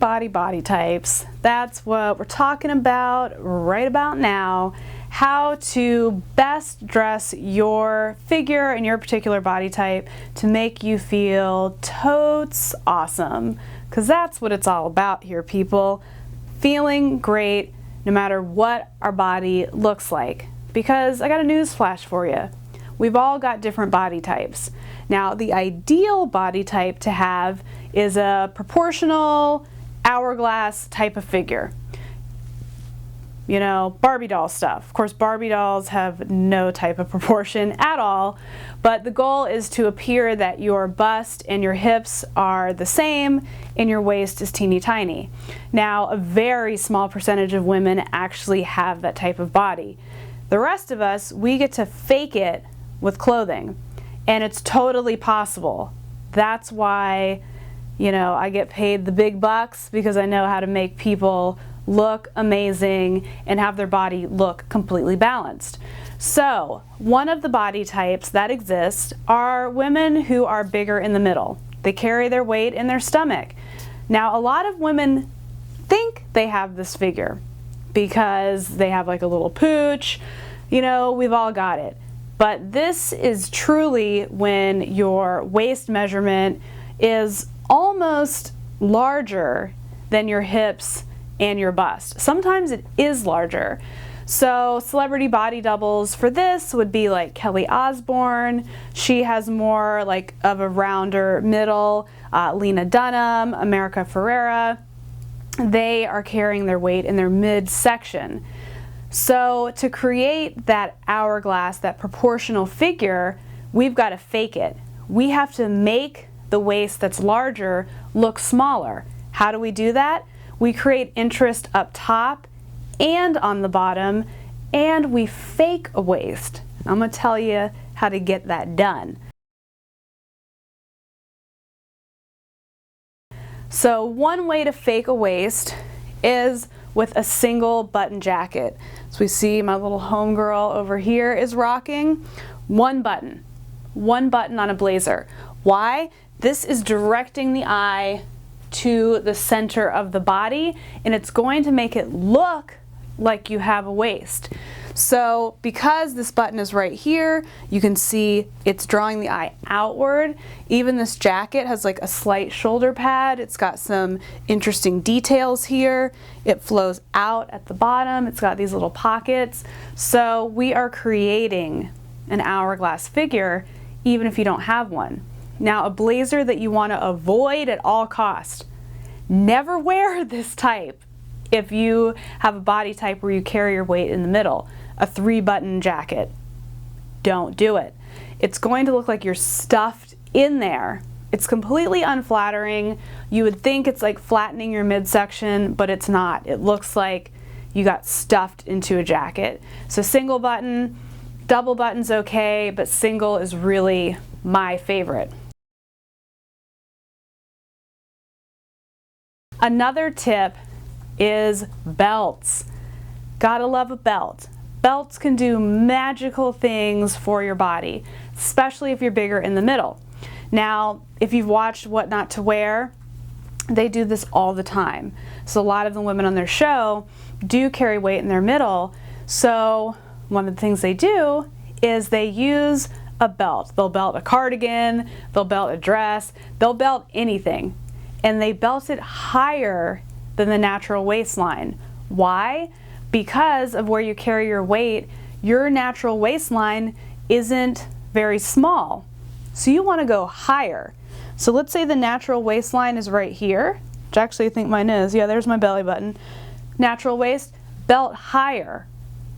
body types. That's what we're talking about right about now. How to best dress your figure and your particular body type to make you feel totes awesome. Because that's what it's all about here, people. Feeling great no matter what our body looks like. Because I got a news flash for you. We've all got different body types. Now, the ideal body type to have is a proportional hourglass type of figure. You know, Barbie doll stuff. Of course, Barbie dolls have no type of proportion at all, but the goal is to appear that your bust and your hips are the same and your waist is teeny tiny. Now, a very small percentage of women actually have that type of body. The rest of us, we get to fake it with clothing, and it's totally possible. That's why, you know, I get paid the big bucks, because I know how to make people look amazing and have their body look completely balanced. So, one of the body types that exist are women who are bigger in the middle. They carry their weight in their stomach. Now, a lot of women think they have this figure because they have like a little pooch. You know, we've all got it. But this is truly when your waist measurement is almost larger than your hips and your bust. Sometimes it is larger. So celebrity body doubles for this would be like Kelly Osbourne. She has more like of a rounder middle. Lena Dunham, America Ferrera. They are carrying their weight in their midsection. So to create that hourglass, that proportional figure, we've got to fake it. We have to make the waist that's larger look smaller. How do we do that? We create interest up top and on the bottom, and we fake a waist. I'm going to tell you how to get that done. So one way to fake a waist is with a single button jacket. So we see my little homegirl over here is rocking one button on a blazer. Why? This is directing the eye to the center of the body, and it's going to make it look like you have a waist. So because this button is right here, you can see it's drawing the eye outward. Even this jacket has like a slight shoulder pad. It's got some interesting details here. It flows out at the bottom. It's got these little pockets. So we are creating an hourglass figure even if you don't have one. Now, a blazer that you want to avoid at all costs. Never wear this type if you have a body type where you carry your weight in the middle. A 3-button jacket. Don't do it. It's going to look like you're stuffed in there. It's completely unflattering. You would think it's like flattening your midsection, but it's not. It looks like you got stuffed into a jacket. So single button, double button's okay, but single is really my favorite. Another tip is belts. Gotta love a belt. Belts can do magical things for your body, especially if you're bigger in the middle. Now, if you've watched What Not to Wear, they do this all the time. So a lot of the women on their show do carry weight in their middle. So one of the things they do is they use a belt. They'll belt a cardigan, they'll belt a dress, they'll belt anything. And they belt it higher than the natural waistline. Why? Because of where you carry your weight, your natural waistline isn't very small. So you want to go higher. So let's say the natural waistline is right here, which actually I think mine is. Yeah, there's my belly button. Natural waist, belt higher,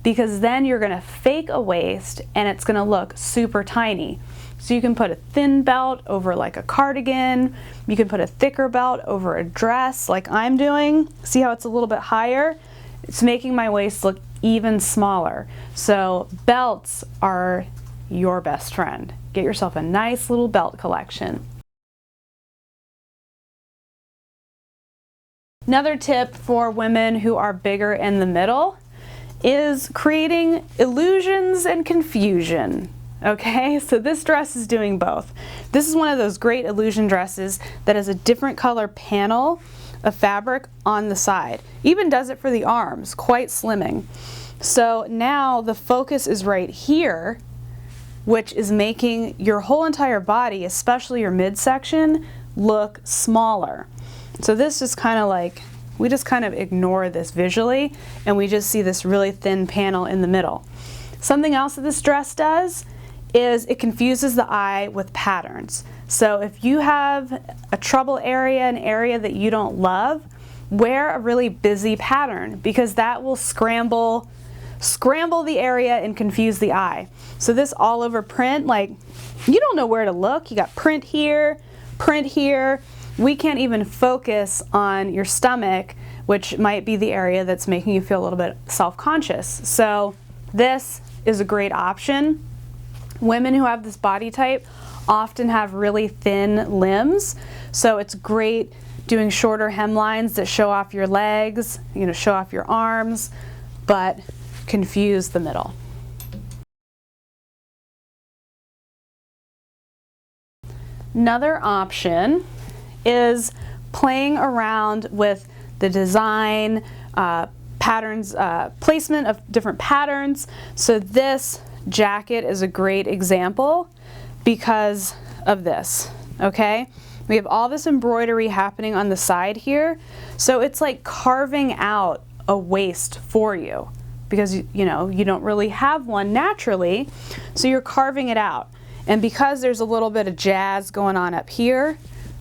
because then you're going to fake a waist and it's going to look super tiny. So you can put a thin belt over like a cardigan. You can put a thicker belt over a dress like I'm doing. See how it's a little bit higher? It's making my waist look even smaller. So belts are your best friend. Get yourself a nice little belt collection. Another tip for women who are bigger in the middle is creating illusions and confusion. Okay, so this dress is doing both. This is one of those great illusion dresses that has a different color panel of fabric on the side. Even does it for the arms, quite slimming. So now the focus is right here, which is making your whole entire body, especially your midsection, look smaller. So this is kind of like, we just kind of ignore this visually and we just see this really thin panel in the middle. Something else that this dress does is it confuses the eye with patterns. So if you have a trouble area, an area that you don't love, wear a really busy pattern because that will scramble the area and confuse the eye. So this all over print, like you don't know where to look. You got print here, print here. We can't even focus on your stomach, which might be the area that's making you feel a little bit self-conscious. So this is a great option. Women who have this body type often have really thin limbs, so it's great doing shorter hemlines that show off your legs, show off your arms, but confuse the middle. Another option is playing around with the design, patterns, placement of different patterns. So this jacket is a great example because of this, okay? We have all this embroidery happening on the side here, so it's like carving out a waist for you because you don't really have one naturally, so you're carving it out. And because there's a little bit of jazz going on up here,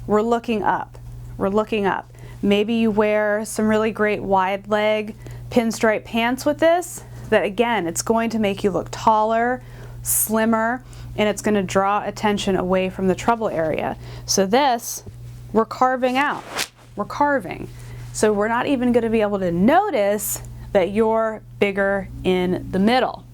we're looking up. We're looking up. Maybe you wear some really great wide leg pinstripe pants with this, that again, it's going to make you look taller, slimmer, and it's going to draw attention away from the trouble area. So this, we're carving out. We're carving. So we're not even going to be able to notice that you're bigger in the middle.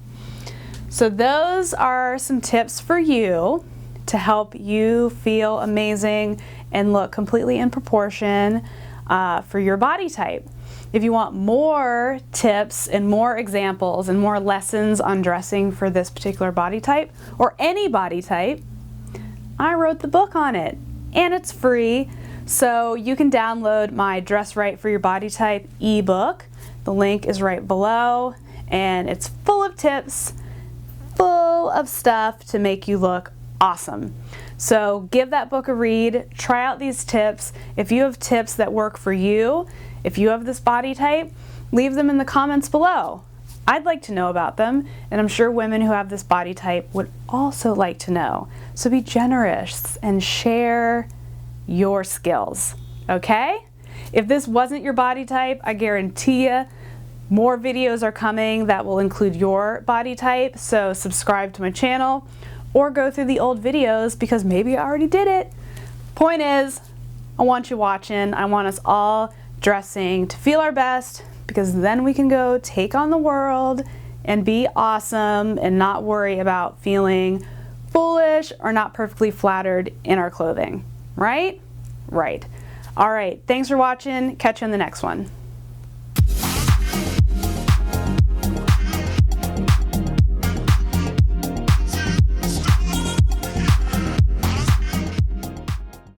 So those are some tips for you to help you feel amazing and look completely in proportion for your body type. If you want more tips and more examples and more lessons on dressing for this particular body type or any body type, I wrote the book on it and it's free. So you can download my Dress Right for Your Body Type ebook. The link is right below and it's full of tips, full of stuff to make you look awesome. So give that book a read, try out these tips. If you have tips that work for you, if you have this body type, leave them in the comments below. I'd like to know about them, and I'm sure women who have this body type would also like to know. So be generous and share your skills, okay? If this wasn't your body type, I guarantee you more videos are coming that will include your body type, so subscribe to my channel or go through the old videos because maybe I already did it. Point is, I want you watching. I want us all dressing to feel our best because then we can go take on the world and be awesome and not worry about feeling foolish or not perfectly flattered in our clothing, right? Right. All right, thanks for watching. Catch you on the next one.